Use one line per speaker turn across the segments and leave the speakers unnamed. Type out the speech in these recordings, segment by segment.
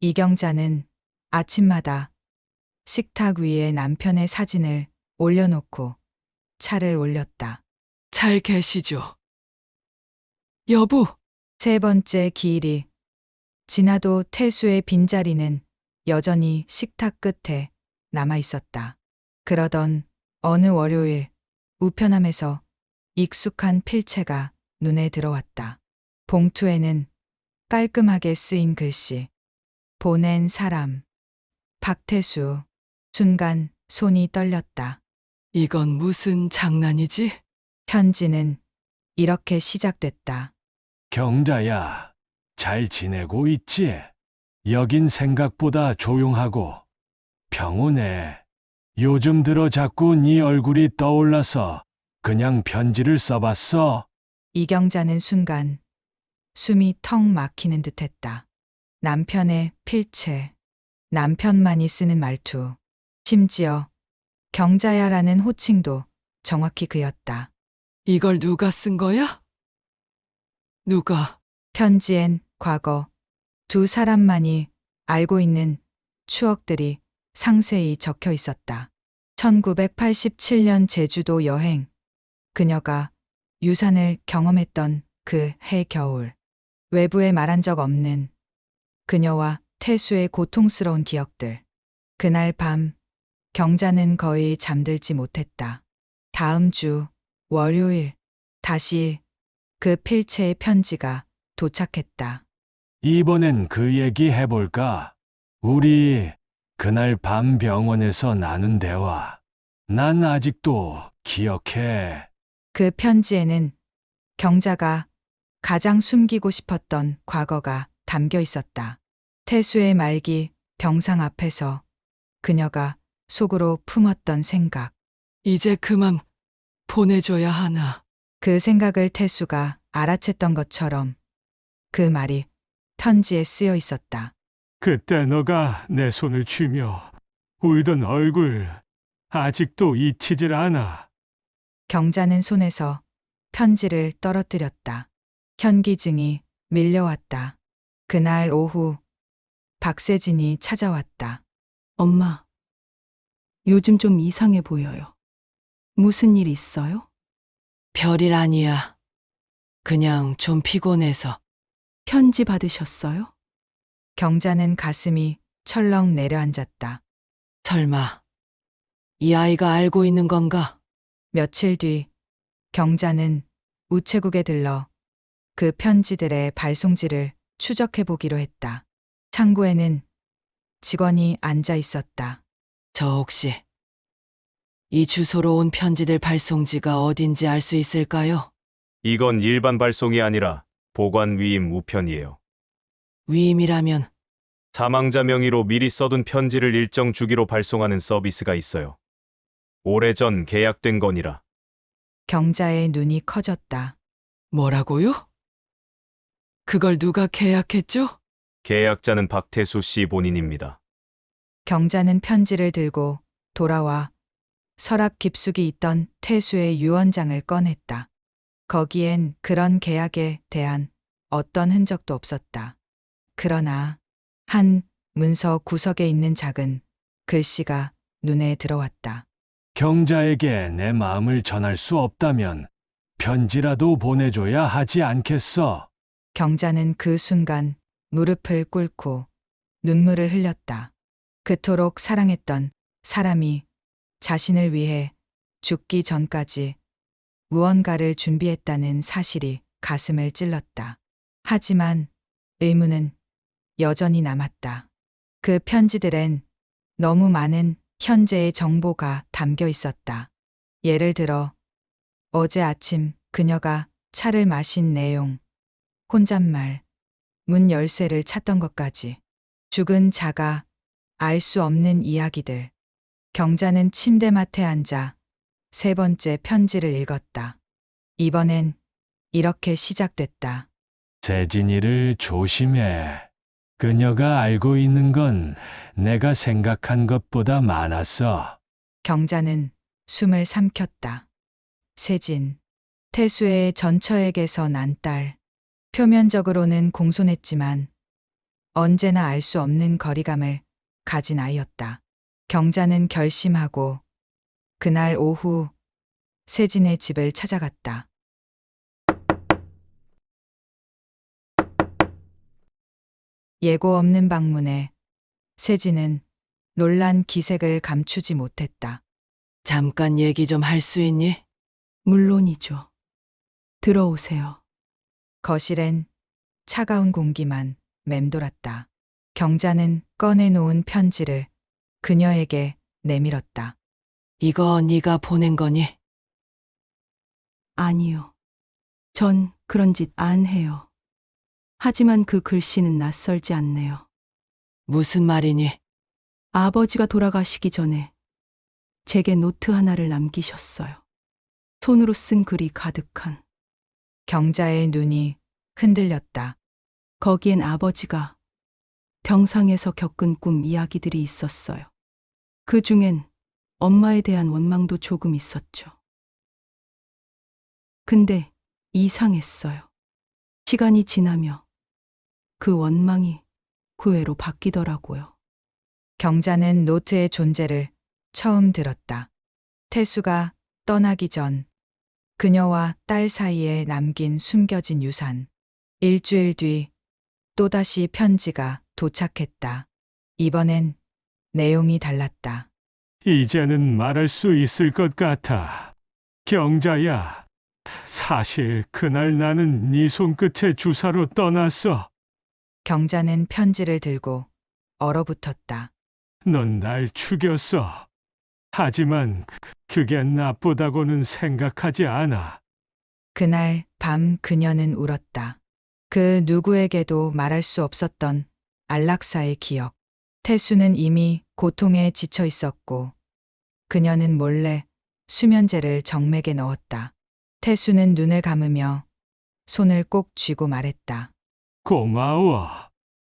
이경자는 아침마다 식탁 위에 남편의 사진을 올려놓고 차를 올렸다.
잘 계시죠? 여보,
세 번째 기일이 지나도 태수의 빈자리는 여전히 식탁 끝에 남아 있었다. 그러던 어느 월요일 우편함에서 익숙한 필체가 눈에 들어왔다. 봉투에는 깔끔하게 쓰인 글씨. 보낸 사람. 박태수. 순간 손이 떨렸다.
이건 무슨 장난이지?
편지는 이렇게 시작됐다.
경자야, 잘 지내고 있지? 여긴 생각보다 조용하고 평온해. 요즘 들어 자꾸 네 얼굴이 떠올라서 그냥 편지를 써봤어.
이경자는 순간 숨이 턱 막히는 듯했다. 남편의 필체. 남편만이 쓰는 말투. 심지어 경자야라는 호칭도 정확히 그였다.
이걸 누가 쓴 거야? 누가?
편지엔 과거 두 사람만이 알고 있는 추억들이 상세히 적혀 있었다. 1987년 제주도 여행. 그녀가 유산을 경험했던 그 해 겨울. 외부에 말한 적 없는 그녀와 태수의 고통스러운 기억들. 그날 밤 경자는 거의 잠들지 못했다. 다음 주 월요일 다시 그 필체의 편지가 도착했다.
이번엔 그 얘기 해볼까? 우리 그날 밤 병원에서 나눈 대화. 난 아직도 기억해.
그 편지에는 경자가 가장 숨기고 싶었던 과거가 담겨 있었다. 태수의 말기 병상 앞에서 그녀가 속으로 품었던 생각.
이제 그만 보내줘야 하나.
그 생각을 태수가 알아챘던 것처럼 그 말이 편지에 쓰여 있었다.
그때 너가 내 손을 쥐며 울던 얼굴 아직도 잊히질 않아.
경자는 손에서 편지를 떨어뜨렸다. 현기증이 밀려왔다. 그날 오후 박세진이 찾아왔다.
엄마, 요즘 좀 이상해 보여요. 무슨 일 있어요?
별일 아니야. 그냥 좀 피곤해서.
편지 받으셨어요?
경자는 가슴이 철렁 내려앉았다.
설마 이 아이가 알고 있는 건가?
며칠 뒤 경자는 우체국에 들러 그 편지들의 발송지를 추적해 보기로 했다. 창구에는 직원이 앉아 있었다.
저 혹시 이 주소로 온 편지들 발송지가 어딘지 알 수 있을까요?
이건 일반 발송이 아니라 보관 위임 우편이에요.
위임이라면
사망자 명의로 미리 써둔 편지를 일정 주기로 발송하는 서비스가 있어요. 오래전 계약된 거니라.
경자의 눈이 커졌다.
뭐라고요? 그걸 누가 계약했죠?
계약자는 박태수 씨 본인입니다.
경자는 편지를 들고 돌아와 서랍 깊숙이 있던 태수의 유언장을 꺼냈다. 거기엔 그런 계약에 대한 어떤 흔적도 없었다. 그러나 한 문서 구석에 있는 작은 글씨가 눈에 들어왔다.
경자에게 내 마음을 전할 수 없다면 편지라도 보내줘야 하지 않겠어?
경자는 그 순간 무릎을 꿇고 눈물을 흘렸다. 그토록 사랑했던 사람이 자신을 위해 죽기 전까지 무언가를 준비했다는 사실이 가슴을 찔렀다. 하지만 의문은 여전히 남았다. 그 편지들엔 너무 많은 현재의 정보가 담겨 있었다. 예를 들어 어제 아침 그녀가 차를 마신 내용, 혼잣말, 문 열쇠를 찾던 것까지. 죽은 자가 알 수 없는 이야기들. 경자는 침대맡에 앉아 세 번째 편지를 읽었다. 이번엔 이렇게 시작됐다.
세진이를 조심해. 그녀가 알고 있는 건 내가 생각한 것보다 많았어.
경자는 숨을 삼켰다. 세진. 태수의 전처에게서 난 딸. 표면적으로는 공손했지만 언제나 알 수 없는 거리감을 가진 아이였다. 경자는 결심하고 그날 오후 세진의 집을 찾아갔다. 예고 없는 방문에 세진은 놀란 기색을 감추지 못했다.
잠깐 얘기 좀 할 수 있니?
물론이죠. 들어오세요.
거실엔 차가운 공기만 맴돌았다. 경자는 꺼내놓은 편지를 그녀에게 내밀었다.
이거 네가 보낸 거니?
아니요. 전 그런 짓 안 해요. 하지만 그 글씨는 낯설지 않네요.
무슨 말이니?
아버지가 돌아가시기 전에 제게 노트 하나를 남기셨어요. 손으로 쓴 글이 가득한.
경자의 눈이 흔들렸다.
거기엔 아버지가 병상에서 겪은 꿈 이야기들이 있었어요. 그 중엔 엄마에 대한 원망도 조금 있었죠. 근데 이상했어요. 시간이 지나며 그 원망이 후회로 바뀌더라고요.
경자는 노트의 존재를 처음 들었다. 태수가 떠나기 전 그녀와 딸 사이에 남긴 숨겨진 유산. 일주일 뒤 또다시 편지가 도착했다. 이번엔 내용이 달랐다.
이제는 말할 수 있을 것 같아. 경자야, 사실 그날 나는 네 손끝에 주사로 떠났어.
경자는 편지를 들고 얼어붙었다.
넌 날 죽였어. 하지만 그게 나쁘다고는 생각하지 않아.
그날 밤 그녀는 울었다. 그 누구에게도 말할 수 없었던 안락사의 기억. 태수는 이미 고통에 지쳐 있었고 그녀는 몰래 수면제를 정맥에 넣었다. 태수는 눈을 감으며 손을 꼭 쥐고 말했다.
고마워.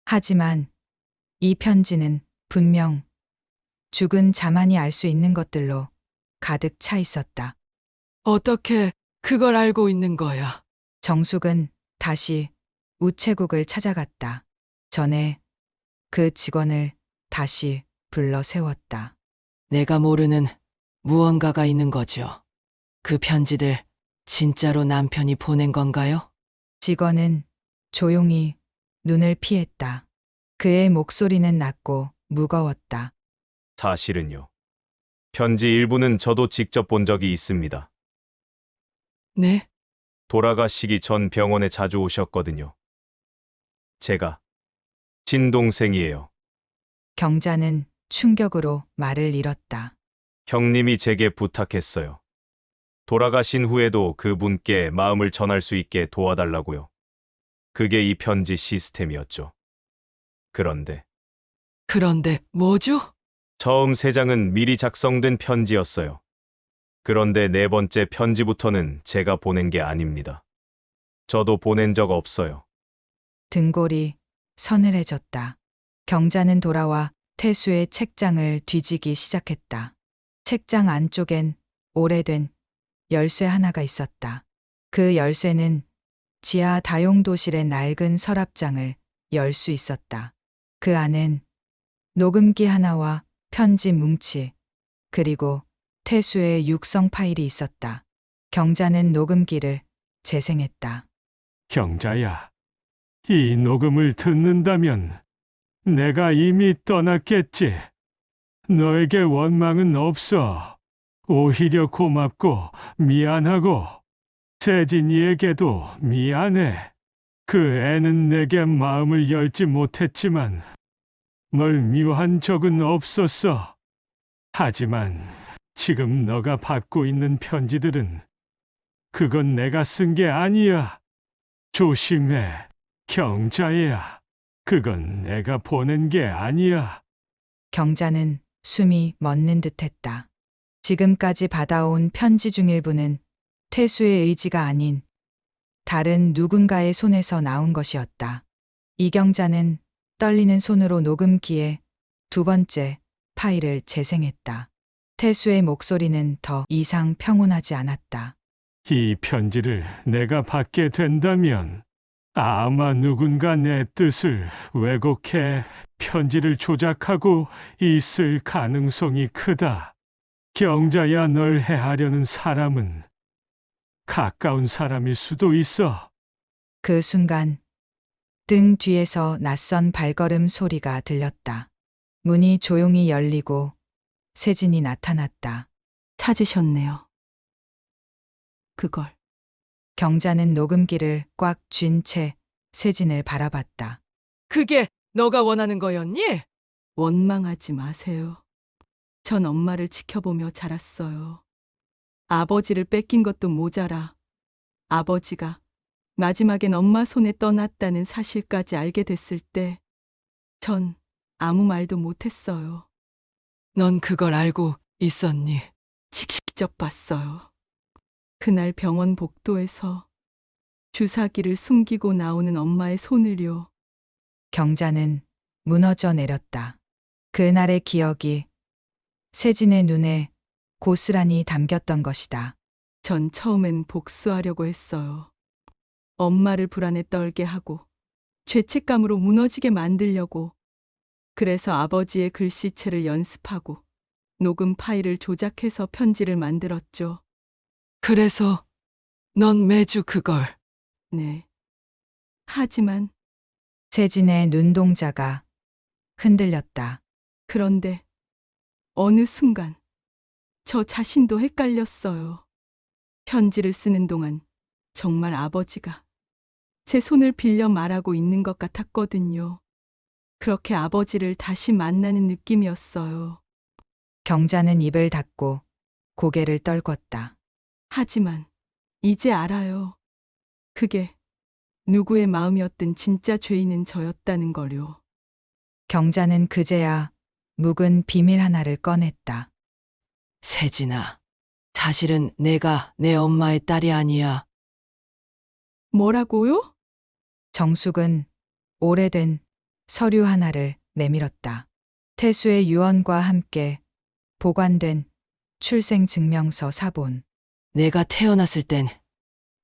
하지만 이 편지는 분명 죽은 자만이 알 수 있는 것들로 가득 차 있었다.
어떻게 그걸 알고 있는 거야?
정숙은 다시 우체국을 찾아갔다. 전에 그 직원을 다시 불러 세웠다.
내가 모르는 무언가가 있는 거죠. 그 편지들 진짜로 남편이 보낸 건가요?
직원은 조용히 눈을 피했다. 그의 목소리는 낮고 무거웠다.
사실은요. 편지 일부는 저도 직접 본 적이 있습니다.
네?
돌아가시기 전 병원에 자주 오셨거든요. 제가 친동생이에요.
경자는 충격으로 말을 잃었다.
형님이 제게 부탁했어요. 돌아가신 후에도 그분께 마음을 전할 수 있게 도와달라고요. 그게 이 편지 시스템이었죠. 그런데
그런데 뭐죠?
처음 세 장은 미리 작성된 편지였어요. 그런데 네 번째 편지부터는 제가 보낸 게 아닙니다. 저도 보낸 적 없어요.
등골이 서늘해졌다. 경자는 돌아와 태수의 책장을 뒤지기 시작했다. 책장 안쪽엔 오래된 열쇠 하나가 있었다. 그 열쇠는 지하 다용도실의 낡은 서랍장을 열 수 있었다. 그 안엔 녹음기 하나와 편지 뭉치, 그리고 태수의 육성 파일이 있었다. 경자는 녹음기를 재생했다.
경자야, 이 녹음을 듣는다면 내가 이미 떠났겠지. 너에게 원망은 없어. 오히려 고맙고 미안하고 세진이에게도 미안해. 그 애는 내게 마음을 열지 못했지만 널 미워한 적은 없었어. 하지만 지금 너가 받고 있는 편지들은 그건 내가 쓴 게 아니야. 조심해, 경자야. 그건 내가 보낸 게 아니야.
경자는 숨이 멎는 듯했다. 지금까지 받아온 편지 중 일부는 태수의 의지가 아닌 다른 누군가의 손에서 나온 것이었다. 이경자는 떨리는 손으로 녹음기에 두 번째 파일을 재생했다. 태수의 목소리는 더 이상 평온하지 않았다.
이 편지를 내가 받게 된다면 아마 누군가 내 뜻을 왜곡해 편지를 조작하고 있을 가능성이 크다. 경자야, 널 해하려는 사람은 가까운 사람일 수도 있어.
그 순간 등 뒤에서 낯선 발걸음 소리가 들렸다. 문이 조용히 열리고 세진이 나타났다.
찾으셨네요. 그걸.
경자는 녹음기를 꽉 쥔 채 세진을 바라봤다.
그게 너가 원하는 거였니?
원망하지 마세요. 전 엄마를 지켜보며 자랐어요. 아버지를 뺏긴 것도 모자라 아버지가 마지막엔 엄마 손에 떠났다는 사실까지 알게 됐을 때 전 아무 말도 못했어요.
넌 그걸 알고 있었니?
직접 봤어요. 그날 병원 복도에서 주사기를 숨기고 나오는 엄마의 손을요.
경자는 무너져 내렸다. 그날의 기억이 세진의 눈에 고스란히 담겼던 것이다.
전 처음엔 복수하려고 했어요. 엄마를 불안에 떨게 하고 죄책감으로 무너지게 만들려고. 그래서 아버지의 글씨체를 연습하고 녹음 파일을 조작해서 편지를 만들었죠.
그래서 넌 매주 그걸.
네. 하지만
세진의 눈동자가 흔들렸다.
그런데 어느 순간 저 자신도 헷갈렸어요. 편지를 쓰는 동안 정말 아버지가 제 손을 빌려 말하고 있는 것 같았거든요. 그렇게 아버지를 다시 만나는 느낌이었어요.
경자는 입을 닫고 고개를 떨궜다.
하지만 이제 알아요. 그게 누구의 마음이었든 진짜 죄인은 저였다는 걸요.
경자는 그제야 묵은 비밀 하나를 꺼냈다.
세진아, 사실은 내가 내 엄마의 딸이 아니야.
뭐라고요?
정숙은 오래된 서류 하나를 내밀었다. 태수의 유언과 함께 보관된 출생증명서 사본.
내가 태어났을 땐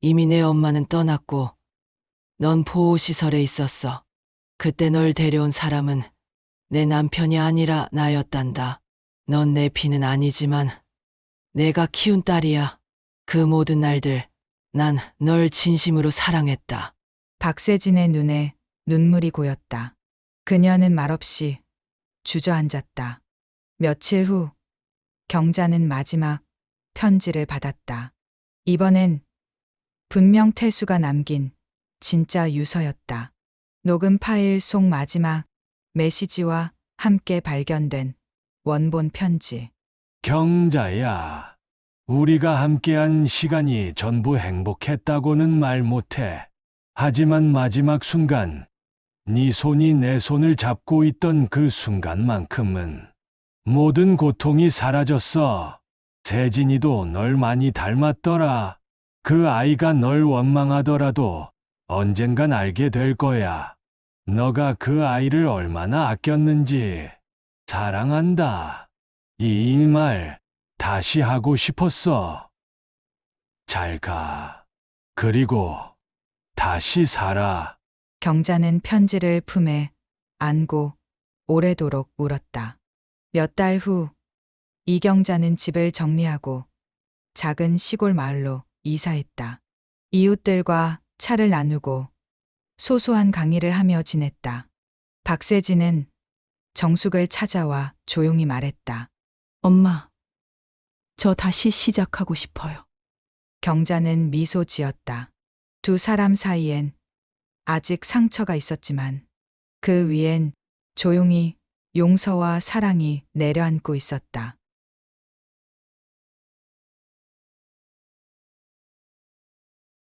이미 내 엄마는 떠났고 넌 보호시설에 있었어. 그때 널 데려온 사람은 내 남편이 아니라 나였단다. 넌 내 피는 아니지만 내가 키운 딸이야. 그 모든 날들 난 널 진심으로 사랑했다.
박세진의 눈에 눈물이 고였다. 그녀는 말없이 주저앉았다. 며칠 후 경자는 마지막 편지를 받았다. 이번엔 분명 태수가 남긴 진짜 유서였다. 녹음 파일 속 마지막 메시지와 함께 발견된 원본 편지.
경자야, 우리가 함께한 시간이 전부 행복했다고는 말 못해. 하지만 마지막 순간, 네 손이 내 손을 잡고 있던 그 순간만큼은 모든 고통이 사라졌어. 세진이도 널 많이 닮았더라. 그 아이가 널 원망하더라도 언젠간 알게 될 거야. 너가 그 아이를 얼마나 아꼈는지. 사랑한다. 이 말 다시 하고 싶었어. 잘 가. 그리고 다시 살아.
경자는 편지를 품에 안고 오래도록 울었다. 몇 달 후 이경자는 집을 정리하고 작은 시골 마을로 이사했다. 이웃들과 차를 나누고 소소한 강의를 하며 지냈다. 박세진은 정숙을 찾아와 조용히 말했다.
엄마, 저 다시 시작하고 싶어요.
경자는 미소 지었다. 두 사람 사이엔 아직 상처가 있었지만 그 위엔 조용히 용서와 사랑이 내려앉고 있었다.